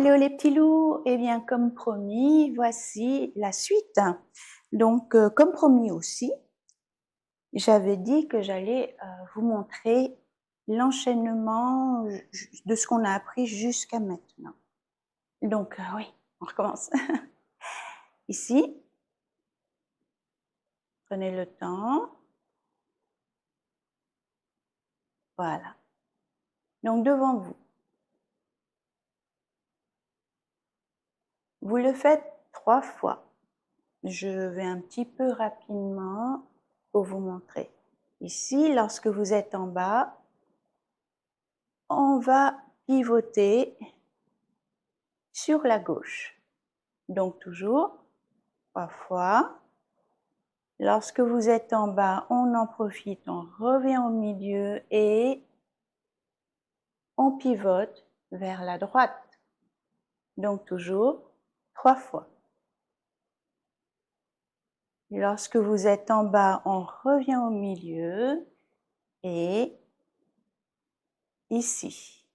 Hello les petits loups, eh bien comme promis, voici la suite. Donc comme promis aussi, j'avais dit que j'allais vous montrer l'enchaînement de ce qu'on a appris jusqu'à maintenant. Donc oui, on recommence. Ici, prenez le temps. Voilà. Donc devant vous. Vous le faites 3 fois. Je vais un petit peu rapidement pour vous montrer. Ici, lorsque vous êtes en bas, on va pivoter sur la gauche. Donc toujours 3 fois. Lorsque vous êtes en bas, on en profite, on revient au milieu et on pivote vers la droite. Donc toujours 3 fois. Lorsque vous êtes en bas, on revient au milieu et ici.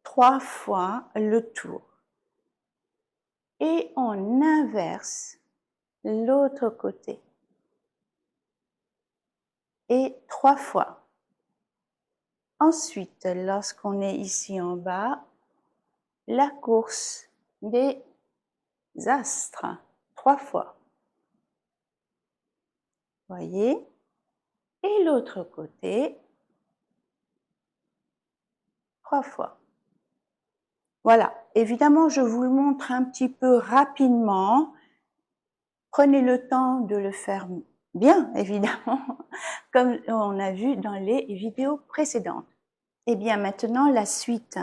3 fois le tour. Et on inverse l'autre côté. Et 3 fois. Ensuite, lorsqu'on est ici en bas, la course des astres, 3 fois. Voyez? Et l'autre côté, 3 fois. Voilà. Évidemment, je vous le montre un petit peu rapidement. Prenez le temps de le faire bien, évidemment, comme on a vu dans les vidéos précédentes. Et bien maintenant, la suite.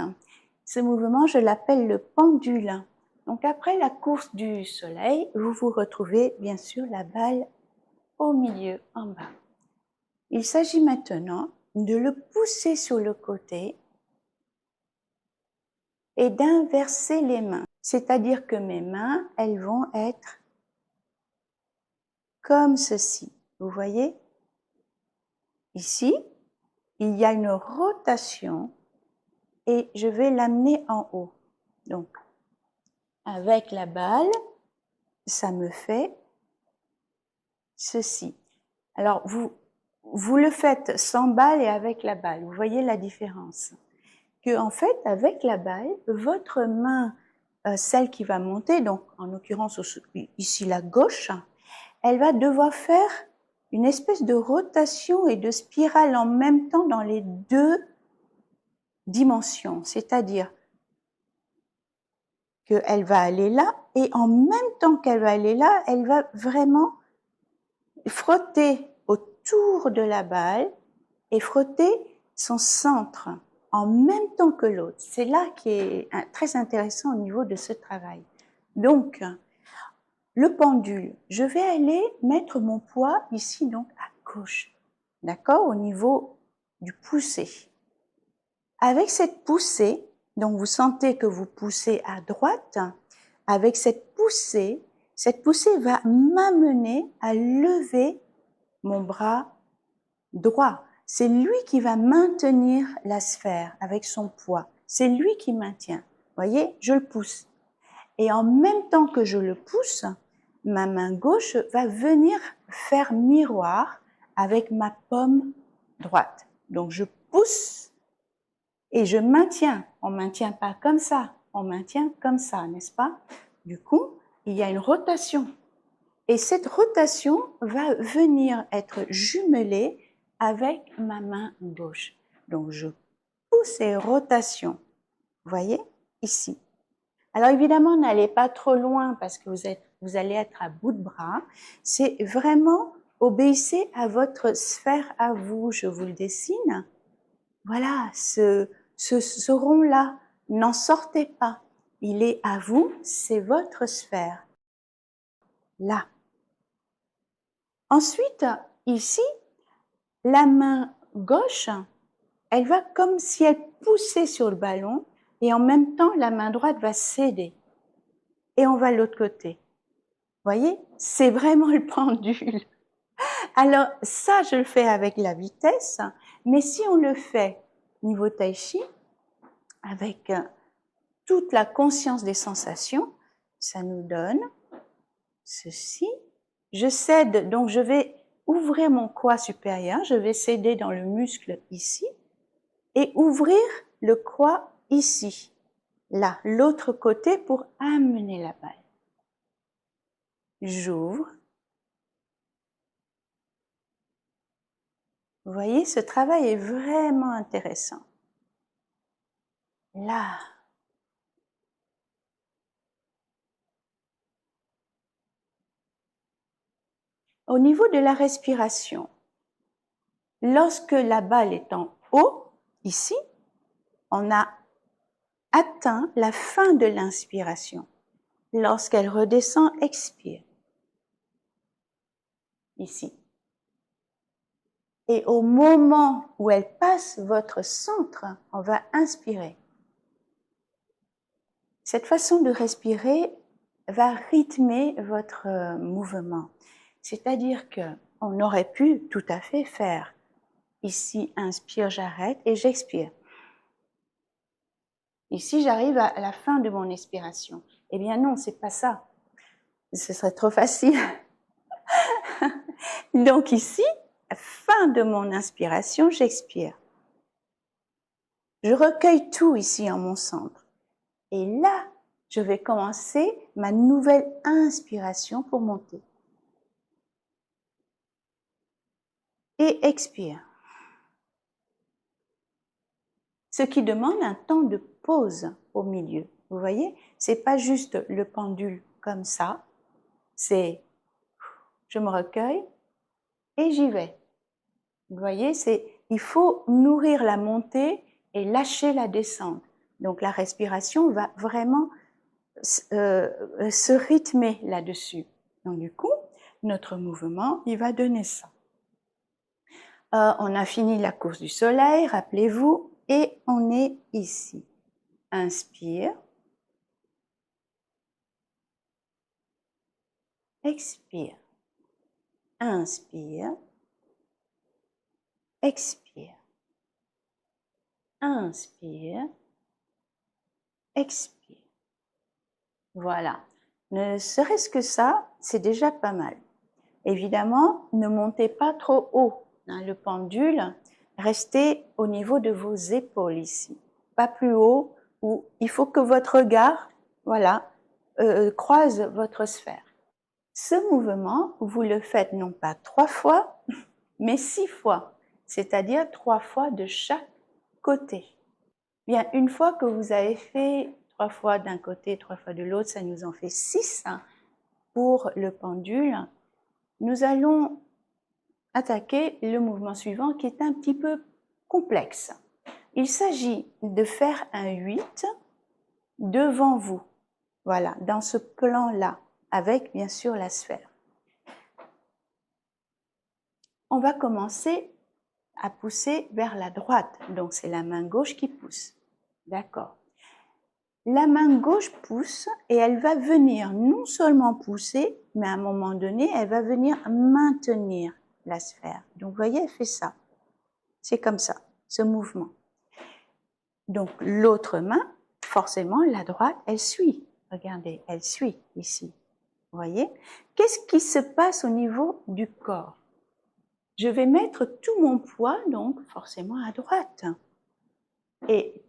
Ce mouvement, je l'appelle le pendule. Donc après la course du soleil, vous vous retrouvez bien sûr la balle au milieu, en bas. Il s'agit maintenant de le pousser sur le côté et d'inverser les mains. C'est-à-dire que mes mains, elles vont être comme ceci. Vous voyez? Ici, il y a une rotation et je vais l'amener en haut. Donc, avec la balle, ça me fait ceci. Alors, vous le faites sans balle et avec la balle. Vous voyez la différence? Que en fait, avec la balle, votre main, celle qui va monter, donc en l'occurrence ici la gauche, elle va devoir faire une espèce de rotation et de spirale en même temps dans les deux dimensions. C'est-à-dire qu'elle va aller là et en même temps qu'elle va aller là, elle va vraiment frotter autour de la balle et frotter son centre en même temps que l'autre. C'est là qui est très intéressant au niveau de ce travail. Donc, le pendule, je vais aller mettre mon poids ici donc à gauche, d'accord, au niveau du poussé. Avec cette poussée, donc vous sentez que vous poussez à droite, avec cette poussée va m'amener à lever mon bras droit. C'est lui qui va maintenir la sphère avec son poids. C'est lui qui maintient. Voyez, je le pousse. Et en même temps que je le pousse, ma main gauche va venir faire miroir avec ma paume droite. Donc je pousse et je maintiens. On ne maintient pas comme ça, on maintient comme ça, n'est-ce pas? Du coup, il y a une rotation. Et cette rotation va venir être jumelée avec ma main gauche. Donc, je pousse et rotation. Vous voyez, ici. Alors, évidemment, n'allez pas trop loin parce que vous allez être à bout de bras. C'est vraiment, obéissez à votre sphère à vous. Je vous le dessine. Voilà, ce rond-là, n'en sortez pas. Il est à vous, c'est votre sphère. Là. Ensuite, ici, la main gauche, elle va comme si elle poussait sur le ballon et en même temps, la main droite va céder. Et on va de l'autre côté. Voyez, c'est vraiment le pendule. Alors, ça, je le fais avec la vitesse, mais si on le fait niveau tai chi, avec toute la conscience des sensations, ça nous donne ceci. Je cède, donc je vais ouvrir mon quad supérieur, je vais céder dans le muscle ici et ouvrir le quad ici, là, l'autre côté pour amener la balle. J'ouvre. Vous voyez, ce travail est vraiment intéressant. Là. Au niveau de la respiration, lorsque la balle est en haut, ici, on a atteint la fin de l'inspiration. Lorsqu'elle redescend, expire. Ici. Et au moment où elle passe votre centre, on va inspirer. Cette façon de respirer va rythmer votre mouvement. C'est-à-dire qu'on aurait pu tout à fait faire ici, inspire, j'arrête et j'expire. Ici, j'arrive à la fin de mon expiration. Eh bien non, c'est pas ça. Ce serait trop facile. Donc ici, fin de mon inspiration, j'expire. Je recueille tout ici en mon centre. Et là, je vais commencer ma nouvelle inspiration pour monter. Et expire. Ce qui demande un temps de pause au milieu. Vous voyez, c'est pas juste le pendule comme ça. C'est, je me recueille et j'y vais. Vous voyez, il faut nourrir la montée et lâcher la descente. Donc la respiration va vraiment se rythmer là-dessus. Donc du coup, notre mouvement, il va donner ça. On a fini la course du soleil, rappelez-vous, et on est ici. Inspire. Expire. Inspire. Expire. Inspire. Expire. Voilà. Ne serait-ce que ça, c'est déjà pas mal. Évidemment, ne montez pas trop haut. Le pendule, restez au niveau de vos épaules ici. Pas plus haut, où il faut que votre regard, voilà, croise votre sphère. Ce mouvement, vous le faites non pas 3 fois, mais 6 fois, c'est-à-dire 3 fois de chaque côté. Bien, une fois que vous avez fait 3 fois d'un côté, 3 fois de l'autre, ça nous en fait 6 pour le pendule. Nous allons attaquer le mouvement suivant qui est un petit peu complexe. Il s'agit de faire un 8 devant vous, voilà, dans ce plan-là, avec bien sûr la sphère. On va commencer à pousser vers la droite, donc c'est la main gauche qui pousse. D'accord. La main gauche pousse et elle va venir non seulement pousser, mais à un moment donné, elle va venir maintenir la sphère. Donc, vous voyez, elle fait ça. C'est comme ça, ce mouvement. Donc, l'autre main, forcément, la droite, elle suit. Regardez, elle suit ici. Vous voyez? Qu'est-ce qui se passe au niveau du corps? Je vais mettre tout mon poids, donc, forcément, à droite. Et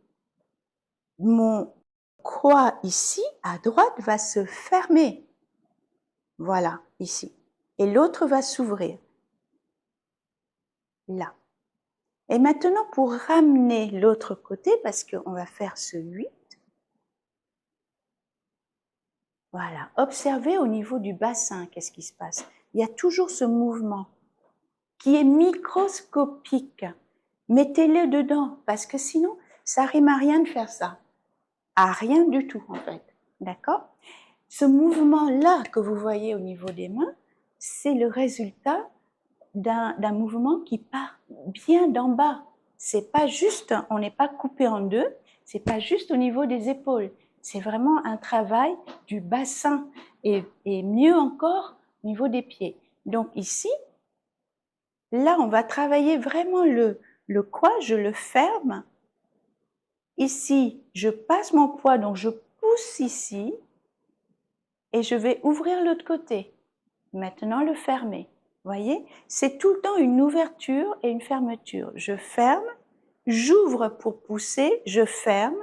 mon croix ici, à droite, va se fermer. Voilà, ici. Et l'autre va s'ouvrir. Là. Et maintenant, pour ramener l'autre côté, parce qu'on va faire ce 8, voilà, observez au niveau du bassin, qu'est-ce qui se passe. Il y a toujours ce mouvement qui est microscopique. Mettez-le dedans, parce que sinon, ça rime à rien de faire ça. À rien du tout, en fait. D'accord? Ce mouvement-là que vous voyez au niveau des mains, c'est le résultat d'un mouvement qui part bien d'en bas. C'est pas juste, on n'est pas coupé en deux, c'est pas juste au niveau des épaules. C'est vraiment un travail du bassin et mieux encore au niveau des pieds. Donc ici, là, on va travailler vraiment le quad, je le ferme Ici, je passe mon poids, donc je pousse ici et je vais ouvrir l'autre côté. Maintenant, le fermer. Voyez, c'est tout le temps une ouverture et une fermeture. Je ferme, j'ouvre pour pousser, je ferme,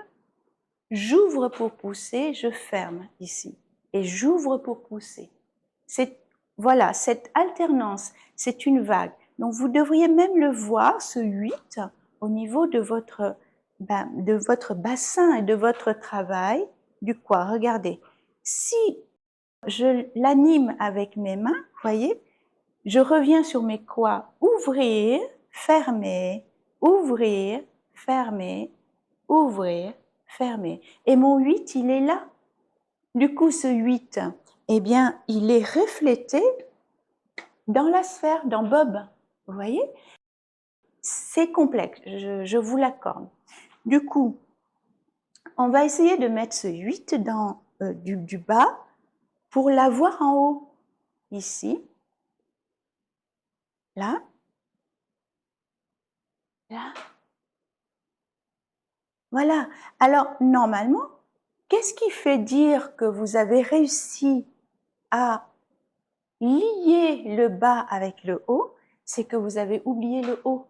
j'ouvre pour pousser, je ferme ici. Et j'ouvre pour pousser. Voilà, cette alternance, c'est une vague. Donc, vous devriez même le voir, ce 8, au niveau de votre bassin et de votre travail du quoi. Regardez, si je l'anime avec mes mains, voyez, je reviens sur mes quoi. Ouvrir, fermer, ouvrir, fermer, ouvrir, fermer. Et mon 8, il est là. Du coup, ce 8, eh bien, il est reflété dans la sphère, dans Bob. Vous voyez? C'est complexe, je vous l'accorde. Du coup, on va essayer de mettre ce 8 dans du bas pour l'avoir en haut. Ici, là, là. Voilà. Alors, normalement, qu'est-ce qui fait dire que vous avez réussi à lier le bas avec le haut? C'est que vous avez oublié le haut.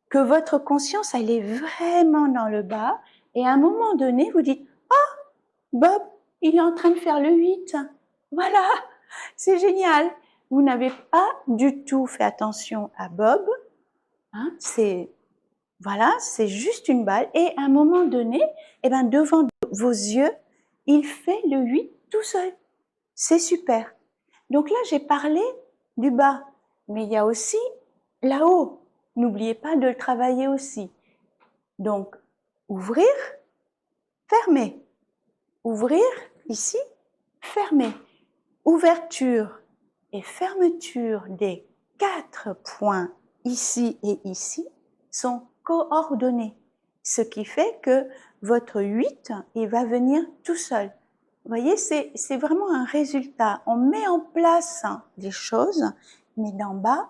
Que votre conscience, elle est vraiment dans le bas. Et à un moment donné, vous dites, ah, Bob, il est en train de faire le 8. Voilà, c'est génial. Vous n'avez pas du tout fait attention à Bob. Hein, voilà, c'est juste une balle. Et à un moment donné, eh ben, devant vos yeux, il fait le 8 tout seul. C'est super. Donc là, j'ai parlé du bas, mais il y a aussi là-haut. N'oubliez pas de le travailler aussi. Donc, ouvrir, fermer. Ouvrir, ici, fermer. Ouverture et fermeture des 4 points ici et ici sont coordonnés. Ce qui fait que votre 8, il va venir tout seul. Vous voyez, c'est vraiment un résultat. On met en place des choses, mais d'en bas,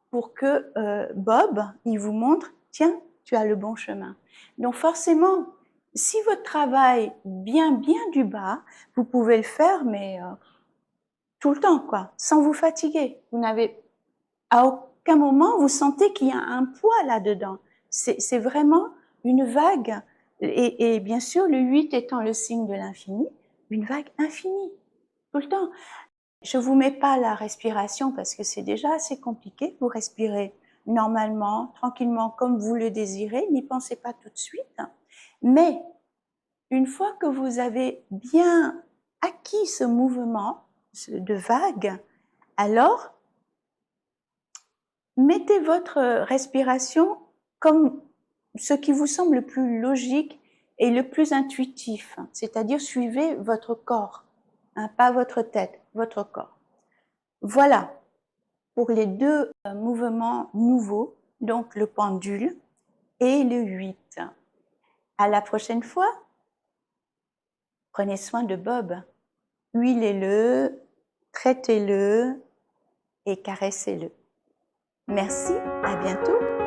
pour que Bob, il vous montre, tiens, tu as le bon chemin. Donc forcément, si votre travail vient bien du bas, vous pouvez le faire, mais tout le temps, quoi, sans vous fatiguer. Vous n'avez à aucun moment vous sentez qu'il y a un poids là-dedans. C'est vraiment une vague. Et bien sûr, le 8 étant le signe de l'infini, une vague infinie, tout le temps. Je vous mets pas la respiration parce que c'est déjà assez compliqué. Vous respirez normalement, tranquillement, comme vous le désirez. N'y pensez pas tout de suite. Mais une fois que vous avez bien acquis ce mouvement de vague, alors mettez votre respiration comme ce qui vous semble le plus logique et le plus intuitif, c'est-à-dire suivez votre corps, hein, pas votre tête, votre corps. Voilà pour les deux mouvements nouveaux, donc le pendule et le 8. À la prochaine fois, prenez soin de Bob, huilez-le, traitez-le et caressez-le. Merci, à bientôt.